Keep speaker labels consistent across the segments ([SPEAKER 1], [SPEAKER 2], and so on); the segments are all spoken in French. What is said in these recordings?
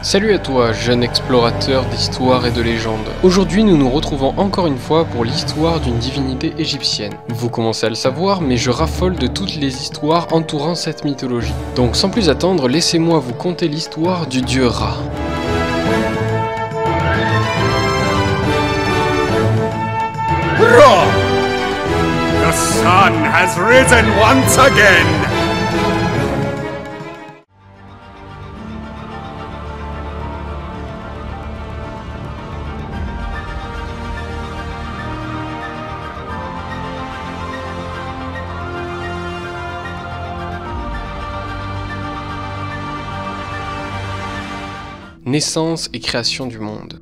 [SPEAKER 1] Salut à toi, jeune explorateur d'histoire et de légende. Aujourd'hui, nous nous retrouvons encore une fois pour l'histoire d'une divinité égyptienne. Vous commencez à le savoir, mais je raffole de toutes les histoires entourant cette mythologie. Donc sans plus attendre, laissez-moi vous conter l'histoire du dieu Ra.
[SPEAKER 2] Ra! The sun has risen once again!
[SPEAKER 1] Naissance et création du monde.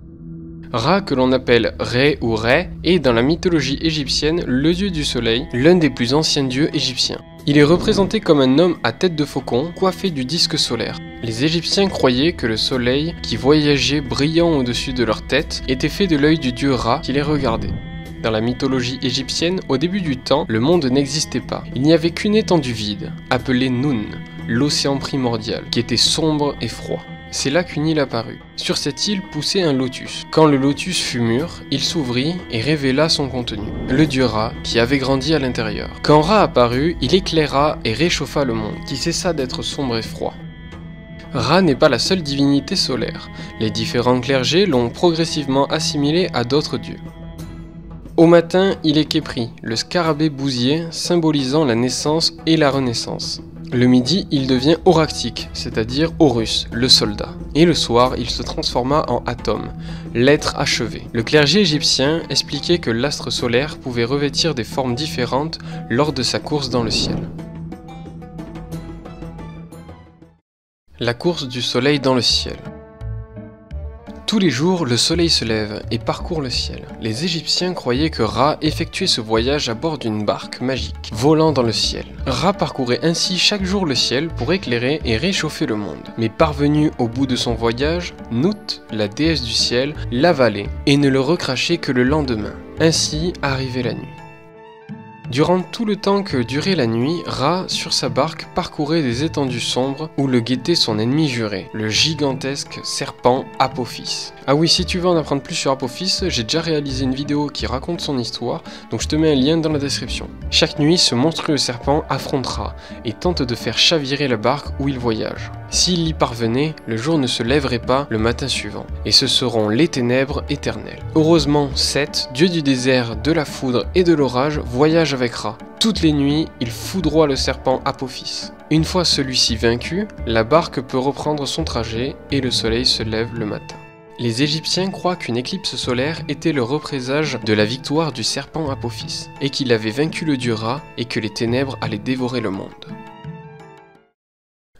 [SPEAKER 1] Ra, que l'on appelle Ré ou Ré, est dans la mythologie égyptienne le dieu du soleil, l'un des plus anciens dieux égyptiens. Il est représenté comme un homme à tête de faucon, coiffé du disque solaire. Les Égyptiens croyaient que le soleil, qui voyageait brillant au-dessus de leur tête, était fait de l'œil du dieu Ra qui les regardait. Dans la mythologie égyptienne, au début du temps, le monde n'existait pas. Il n'y avait qu'une étendue vide, appelée Nun, l'océan primordial, qui était sombre et froid. C'est là qu'une île apparut. Sur cette île poussait un lotus. Quand le lotus fut mûr, il s'ouvrit et révéla son contenu, le dieu Ra, qui avait grandi à l'intérieur. Quand Ra apparut, il éclaira et réchauffa le monde, qui cessa d'être sombre et froid. Ra n'est pas la seule divinité solaire. Les différents clergés l'ont progressivement assimilé à d'autres dieux. Au matin, il est Khépri, le scarabée bousier, symbolisant la naissance et la renaissance. Le midi, il devient Oractique, c'est-à-dire Horus, le soldat. Et le soir, il se transforma en Atom, l'être achevé. Le clergé égyptien expliquait que l'astre solaire pouvait revêtir des formes différentes lors de sa course dans le ciel. La course du soleil dans le ciel. Tous les jours, le soleil se lève et parcourt le ciel. Les Égyptiens croyaient que Ra effectuait ce voyage à bord d'une barque magique, volant dans le ciel. Ra parcourait ainsi chaque jour le ciel pour éclairer et réchauffer le monde. Mais parvenu au bout de son voyage, Nut, la déesse du ciel, l'avalait et ne le recrachait que le lendemain. Ainsi arrivait la nuit. Durant tout le temps que durait la nuit, Ra, sur sa barque, parcourait des étendues sombres où le guettait son ennemi juré, le gigantesque serpent Apophis. Ah oui, si tu veux en apprendre plus sur Apophis, j'ai déjà réalisé une vidéo qui raconte son histoire, donc je te mets un lien dans la description. Chaque nuit, ce monstrueux serpent affronte Ra et tente de faire chavirer la barque où il voyage. S'il y parvenait, le jour ne se lèverait pas le matin suivant, et ce seront les ténèbres éternelles. Heureusement, Seth, dieu du désert, de la foudre et de l'orage, voyage avec Ra. Toutes les nuits, il foudroie le serpent Apophis. Une fois celui-ci vaincu, la barque peut reprendre son trajet et le soleil se lève le matin. Les Égyptiens croient qu'une éclipse solaire était le représage de la victoire du serpent Apophis, et qu'il avait vaincu le dieu Ra et que les ténèbres allaient dévorer le monde.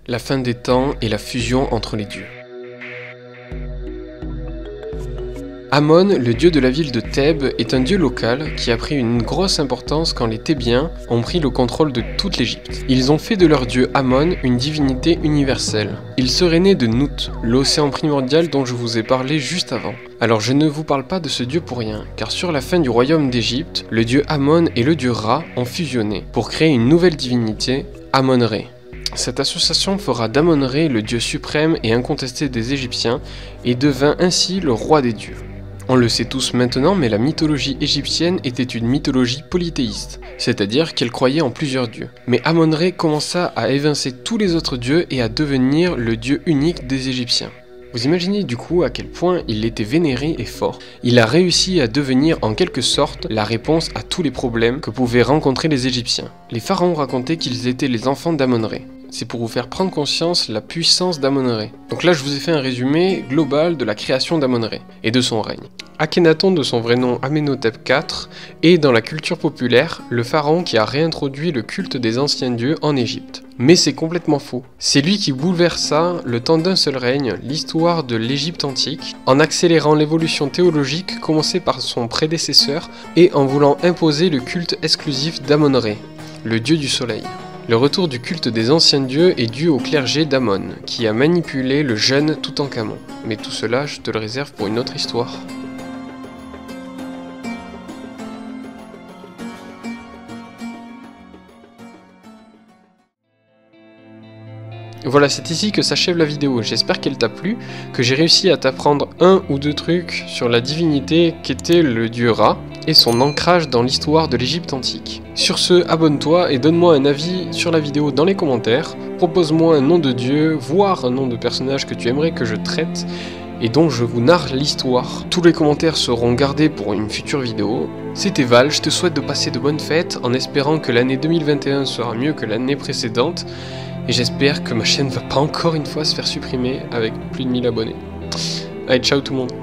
[SPEAKER 1] La fin des temps et la fusion entre les dieux. Amon, le dieu de la ville de Thèbes, est un dieu local qui a pris une grosse importance quand les Thébiens ont pris le contrôle de toute l'Égypte. Ils ont fait de leur dieu Amon une divinité universelle. Il serait né de Nut, l'océan primordial dont je vous ai parlé juste avant. Alors je ne vous parle pas de ce dieu pour rien, car sur la fin du royaume d'Égypte, le dieu Amon et le dieu Ra ont fusionné pour créer une nouvelle divinité, Amon-Ré. Cette association fera d'Amon-Ré le dieu suprême et incontesté des Égyptiens et devint ainsi le roi des dieux. On le sait tous maintenant, mais la mythologie égyptienne était une mythologie polythéiste, c'est-à-dire qu'elle croyait en plusieurs dieux. Mais Amon-Ré commença à évincer tous les autres dieux et à devenir le dieu unique des Égyptiens. Vous imaginez du coup à quel point il était vénéré et fort. Il a réussi à devenir en quelque sorte la réponse à tous les problèmes que pouvaient rencontrer les Égyptiens. Les pharaons racontaient qu'ils étaient les enfants d'Amon-Ré. C'est pour vous faire prendre conscience la puissance d'Amon-Ré. Donc là je vous ai fait un résumé global de la création d'Amon-Ré et de son règne. Akhenaton, de son vrai nom Amenhotep IV, est dans la culture populaire le pharaon qui a réintroduit le culte des anciens dieux en Égypte. Mais c'est complètement faux. C'est lui qui bouleversa, le temps d'un seul règne, l'histoire de l'Égypte antique, en accélérant l'évolution théologique commencée par son prédécesseur et en voulant imposer le culte exclusif d'Amon-Ré, le dieu du soleil. Le retour du culte des anciens dieux est dû au clergé d'Amon, qui a manipulé le jeune Toutankhamon. Mais tout cela, je te le réserve pour une autre histoire. Voilà, c'est ici que s'achève la vidéo. J'espère qu'elle t'a plu, que j'ai réussi à t'apprendre 1 ou 2 trucs sur la divinité qu'était le dieu Ra et son ancrage dans l'histoire de l'Égypte antique. Sur ce, abonne-toi et donne-moi un avis sur la vidéo dans les commentaires. Propose-moi un nom de dieu, voire un nom de personnage que tu aimerais que je traite et dont je vous narre l'histoire. Tous les commentaires seront gardés pour une future vidéo. C'était Val, je te souhaite de passer de bonnes fêtes en espérant que l'année 2021 sera mieux que l'année précédente. Et j'espère que ma chaîne va pas encore une fois se faire supprimer avec plus de 1000 abonnés. Allez, ciao tout le monde.